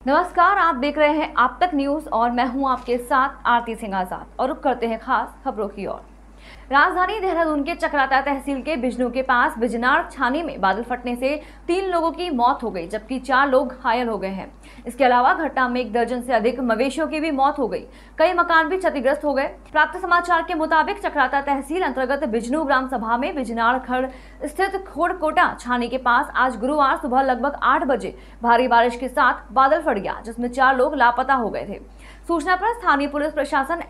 नमस्कार, आप देख रहे हैं आप तक न्यूज और मैं हूं आपके साथ आरती सिंह आजाद और रुक करते हैं खास खबरों की ओर। राजधानी देहरादून के चकराता तहसील के बिजनू के पास बिजनार छानी में बादल फटने से 3 लोगों की मौत हो गई, जबकि 4 लोग घायल हो गए हैं। इसके अलावा घटना में 1 दर्जन से अधिक मवेशियों की भी मौत हो गई। कई मकान भी क्षतिग्रस्त हो गए। प्राप्त समाचार के मुताबिक चकराता तहसील अंतर्गत बिजनू ग्राम सभा में बिजनार खड़ स्थित खोड़कोटा छानी के पास आज गुरुवार सुबह लगभग 8 बजे भारी बारिश के साथ बादल फट गया, जिसमें 4 लोग लापता हो गए थे। सूचना पर स्थानीय पुलिस प्रशासन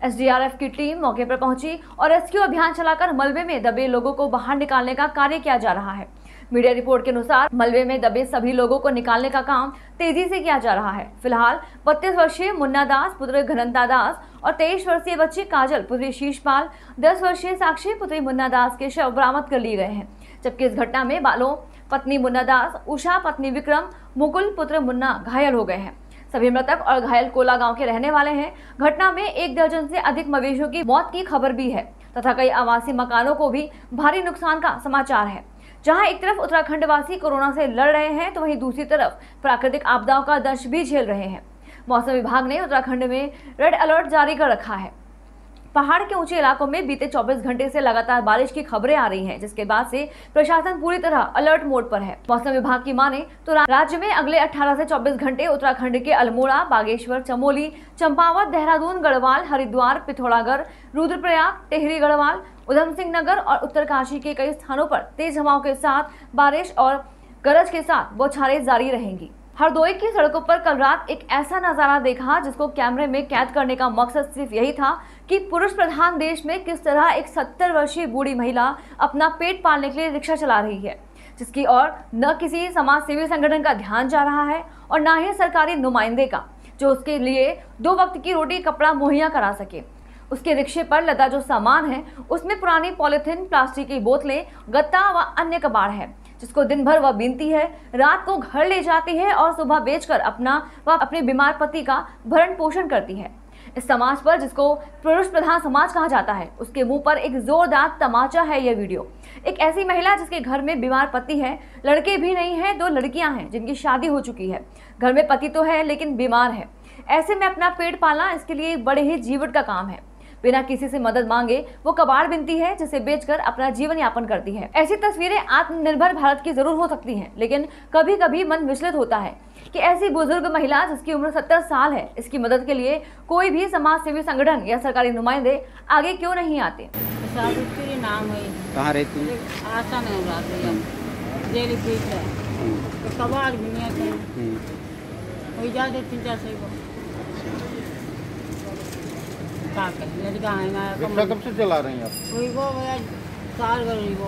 एसडीआरएफ की टीम मौके पर पहुंची और रेस्क्यू अभियान चलाकर मलबे में दबे लोगों को बाहर निकालने का कार्य किया जा रहा है। मीडिया रिपोर्ट के अनुसार मलबे में दबे सभी लोगों को निकालने का काम तेजी से किया जा रहा है। फिलहाल 32 वर्षीय मुन्ना दास पुत्र घनंता दास और 23 वर्षीय बच्ची काजल पुत्री शीशपाल, 10 वर्षीय साक्षी पुत्री मुन्ना दास के शव बरामद कर लिए गए हैं। जबकि इस घटना में बालों पत्नी मुन्ना दास, उषा पत्नी विक्रम, मुकुल पुत्र मुन्ना घायल हो गए हैं। सभी मृतक और घायल कोला गांव के रहने वाले हैं। घटना में 1 दर्जन से अधिक मवेशियों की मौत की खबर भी है तथा कई आवासीय मकानों को भी भारी नुकसान का समाचार है। जहां एक तरफ उत्तराखंड वासी कोरोना से लड़ रहे हैं तो वहीं दूसरी तरफ प्राकृतिक आपदाओं का दंश भी झेल रहे हैं। मौसम विभाग ने उत्तराखंड में रेड अलर्ट जारी कर रखा है। पहाड़ के ऊंचे इलाकों में बीते 24 घंटे से लगातार बारिश की खबरें आ रही हैं, जिसके बाद से प्रशासन पूरी तरह अलर्ट मोड पर है। मौसम विभाग की माने तो राज्य में अगले 18 से 24 घंटे उत्तराखंड के अल्मोड़ा, बागेश्वर, चमोली, चंपावत, देहरादून, गढ़वाल, हरिद्वार, पिथौरागढ़, रुद्रप्रयाग, टेहरी गढ़वाल, उधम सिंह नगर और उत्तरकाशी के कई स्थानों पर तेज हवाओं के साथ बारिश और गरज के साथ बौछारें जारी रहेंगी। हरदोई की सड़कों पर कल रात एक ऐसा नजारा देखा जिसको कैमरे में कैद करने का मकसद सिर्फ यही था कि पुरुष प्रधान देश में किस तरह एक 70 वर्षीय बूढ़ी महिला अपना पेट पालने के लिए रिक्शा चला रही है, जिसकी ओर न किसी समाज सेवी संगठन का ध्यान जा रहा है और न ही सरकारी नुमाइंदे का, जो उसके लिए 2 वक्त की रोटी कपड़ा मुहैया करा सके। उसके रिक्शे पर लदा जो सामान है उसमें पुरानी पॉलिथीन, प्लास्टिक की बोतलें, गत्ता व अन्य कबाड़ है, जिसको दिन भर वह बीनती है, रात को घर ले जाती है और सुबह बेचकर अपना व अपने बीमार पति का भरण पोषण करती है। इस समाज पर, जिसको पुरुष प्रधान समाज कहा जाता है, उसके मुंह पर एक जोरदार तमाचा है यह वीडियो। एक ऐसी महिला जिसके घर में बीमार पति है, लड़के भी नहीं है, 2 लड़कियां हैं जिनकी शादी हो चुकी है। घर में पति तो है लेकिन बीमार है। ऐसे में अपना पेट पालना इसके लिए बड़े ही जीवट का काम है। बिना किसी से मदद मांगे वो कबाड़ बिनती है, जिसे बेचकर अपना जीवन यापन करती है। ऐसी तस्वीरें आत्मनिर्भर भारत की जरूर हो सकती हैं, लेकिन कभी कभी मन विचलित होता है कि ऐसी बुजुर्ग महिला जिसकी उम्र 70 साल है, इसकी मदद के लिए कोई भी समाज सेवी संगठन या सरकारी नुमाइंदे आगे क्यों नहीं आते। नाम है। कहाँ रहती है? आशा में जेली पीट है तो कबाड़ भी नहीं आते वही जाते 3-4 सही लड़का है। कब से चला रही हैं आप? वही वो साल भर वो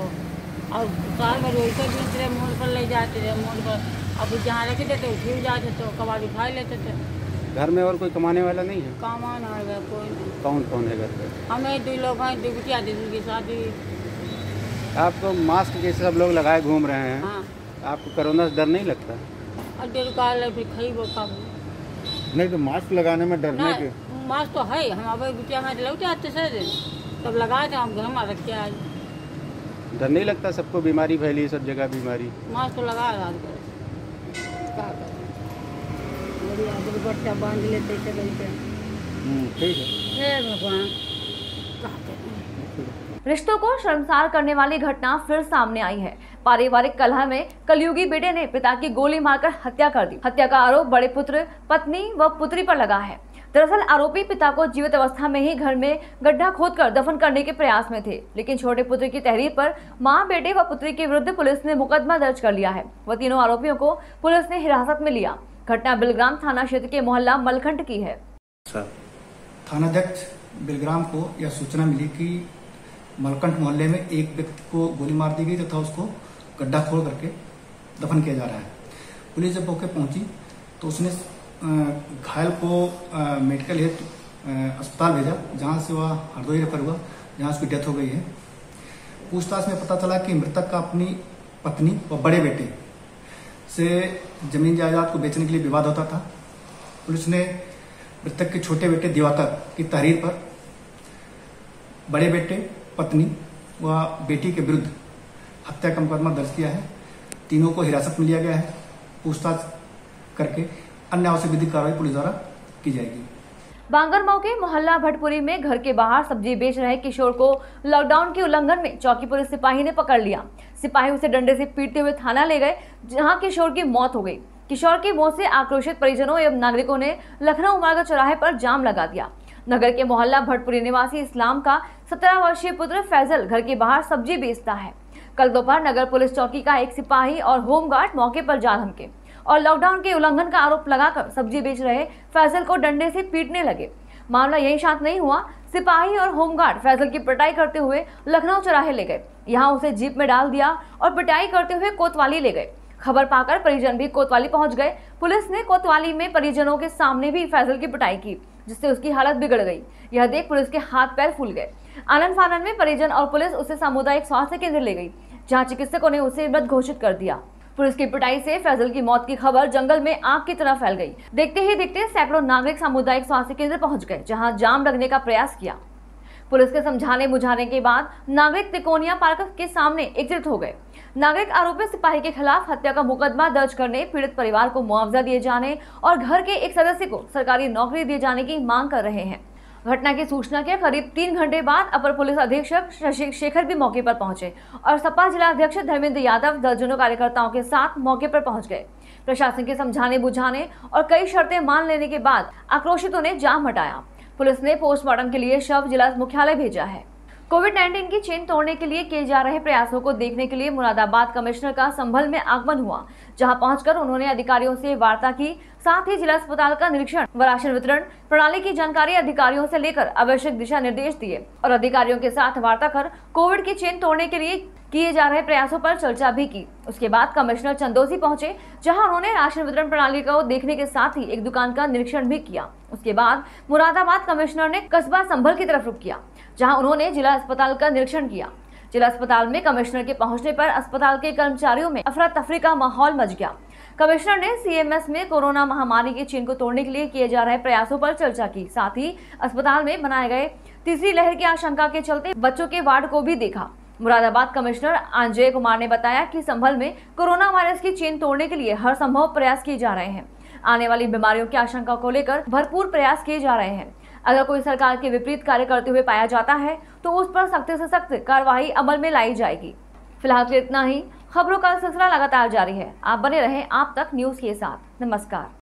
और साल भर वैसे बीच रहे, मोड़ पर ले जाते रहे, मोड़ पर अब जहाँ रखे देते फिर जाते तो कबाड़ी खा लेते थे। घर में और कोई कमाने वाला नहीं है? कमाना है कोई नहीं। कौन कौन है घर पे? हमें 2 लोग हैं, 2 बिटिया दीदी की शादी। आपको मास्क जैसे सब लोग लगाए घूम रहे हैं। हाँ। आपको कोरोना से डर नहीं लगता? और 1.5 काल फिर खाई वो कब नहीं तो मास्क लगाने में डरने के मास्क तो है। हम अब बिटिया में लौटे आते सर तब लगाए थे, हम घर में रख के आज। डर नहीं लगता? सबको बीमारी फैली, सब जगह बीमारी। मास्क तो लगा बच्चा बांध लेते ठीक है। भगवान। रिश्तों को शर्मसार करने वाली घटना फिर सामने आई है। पारिवारिक कलह में कलयुगी बेटे ने पिता की गोली मारकर हत्या कर दी। हत्या का आरोप बड़े पुत्र, पत्नी व पुत्री पर लगा है। दरअसल आरोपी पिता को जीवित अवस्था में ही घर में गड्ढा खोदकर दफन करने के प्रयास में थे, लेकिन छोटे पुत्र की तहरीर पर मां, बेटे व पुत्री के विरुद्ध पुलिस ने मुकदमा दर्ज कर लिया है। वह तीनों आरोपियों को पुलिस ने हिरासत में लिया। घटना बिलग्राम थाना क्षेत्र के मोहल्ला मलखंड की है। थानाध्यक्ष बिलग्राम को यह सूचना मिली कि मलखंड मोहल्ले में एक व्यक्ति को गोली मार दी गई तथा उसको गड्ढा खोद करके दफन किया जा रहा है। पुलिस जब मौके पहुंची तो उसने घायल को मेडिकल हेल्थ अस्पताल भेजा, जहां से वह हरदोई रेफर हुआ, जहां उसकी डेथ हो गई है। पूछताछ में पता चला कि मृतक का अपनी पत्नी व बड़े बेटे से जमीन जायदाद को बेचने के लिए विवाद होता था। पुलिस ने मृतक के छोटे बेटे दिवाकर की तहरीर पर बड़े बेटे, पत्नी व बेटी के विरुद्ध हत्या का मुकदमा दर्ज किया है। तीनों को हिरासत में लिया गया है। पूछताछ करके अन्य आवश्यक विधिक कार्रवाई पुलिस द्वारा की जाएगी। बांगरमऊ के मोहल्ला भटपुरी में घर के बाहर सब्जी बेच रहे किशोर को लॉकडाउन के उल्लंघन में चौकी पुलिस सिपाही ने पकड़ लिया। सिपाही उसे डंडे से पीटते हुए थाना ले गए, जहां किशोर की मौत हो गई। किशोर की मौत से आक्रोशित परिजनों एवं नागरिकों ने लखनऊ मार्ग चौराहे पर जाम लगा दिया। नगर के मोहल्ला भटपुरी निवासी इस्लाम का 17 वर्षीय पुत्र फैजल घर के बाहर सब्जी बेचता है। कल दोपहर नगर पुलिस चौकी का एक सिपाही और होमगार्ड मौके पर जा धमके और लॉकडाउन के उल्लंघन का आरोप लगाकर सब्जी बेच रहे फैजल को डंडे से पीटने लगे। मामला यही शांत नहीं हुआ। सिपाही और होमगार्ड फैजल की पिटाई करते हुए लखनऊ चौराहे ले गए। यहाँ उसे जीप में डाल दिया और पिटाई करते हुए कोतवाली ले गए। खबर पाकर परिजन भी कोतवाली पहुंच गए। पुलिस ने कोतवाली में परिजनों के सामने भी फैजल की पिटाई की, जिससे उसकी हालत बिगड़ गई। यह देख पुलिस के हाथ पैर फूल गए। आनंद फानन में परिजन और पुलिस उसे सामुदायिक स्वास्थ्य केंद्र ले गई, जहां चिकित्सकों ने उसे मृत घोषित कर दिया। पुलिस की पिटाई से फैजल की मौत की खबर जंगल में आग की तरह फैल गई। देखते ही देखते सैकड़ों नागरिक सामुदायिक स्वास्थ्य केंद्र पहुंच गए, जहां जाम लगने का प्रयास किया। पुलिस के समझाने बुझाने के बाद नागरिक तिकोनिया पार्क के सामने एकत्रित हो गए। नागरिक आरोपी सिपाही के खिलाफ हत्या का मुकदमा दर्ज करने, पीड़ित परिवार को मुआवजा दिए जाने और घर के एक सदस्य को सरकारी नौकरी दिए जाने की मांग कर रहे हैं। घटना की सूचना के करीब 3 घंटे बाद अपर पुलिस अधीक्षक शशि शेखर भी मौके पर पहुंचे और सपा जिला अध्यक्ष धर्मेंद्र यादव दर्जनों कार्यकर्ताओं के साथ मौके पर पहुंच गए। प्रशासन के समझाने बुझाने और कई शर्तें मान लेने के बाद आक्रोशितों ने जाम हटाया। पुलिस ने पोस्टमार्टम के लिए शव जिला मुख्यालय भेजा है। कोविड-19 की चेन तोड़ने के लिए किए जा रहे प्रयासों को देखने के लिए मुरादाबाद कमिश्नर का संभल में आगमन हुआ, जहां पहुंचकर उन्होंने अधिकारियों से वार्ता की। साथ ही जिला अस्पताल का निरीक्षण व राशन वितरण प्रणाली की जानकारी अधिकारियों से लेकर आवश्यक दिशा निर्देश दिए और अधिकारियों के साथ वार्ता कर कोविड की चेन तोड़ने के लिए किए जा रहे प्रयासों पर चर्चा भी की। उसके बाद कमिश्नर चंदौसी पहुंचे, जहां उन्होंने राशन वितरण प्रणाली को देखने के साथ ही एक दुकान का निरीक्षण भी किया। उसके बाद मुरादाबाद कमिश्नर ने कस्बा संभल की तरफ रुख किया, जहां उन्होंने जिला अस्पताल का निरीक्षण किया। जिला अस्पताल में कमिश्नर के पहुंचने पर अस्पताल के कर्मचारियों में अफरा तफरी का माहौल मच गया। कमिश्नर ने सीएमएस में कोरोना महामारी की चेन को तोड़ने के लिए किए जा रहे प्रयासों पर चर्चा की। साथ ही अस्पताल में बनाए गए तीसरी लहर की आशंका के चलते बच्चों के वार्ड को भी देखा। मुरादाबाद कमिश्नर अंजय कुमार ने बताया कि संभल में कोरोना वायरस की चेन तोड़ने के लिए हर संभव प्रयास किए जा रहे हैं। आने वाली बीमारियों की आशंका को लेकर भरपूर प्रयास किए जा रहे हैं। अगर कोई सरकार के विपरीत कार्य करते हुए पाया जाता है तो उस पर सख्त से सख्त कार्रवाई अमल में लाई जाएगी। फिलहाल इतना ही। खबरों का सिलसिला लगातार जारी है। आप बने रहें आप तक न्यूज के साथ। नमस्कार।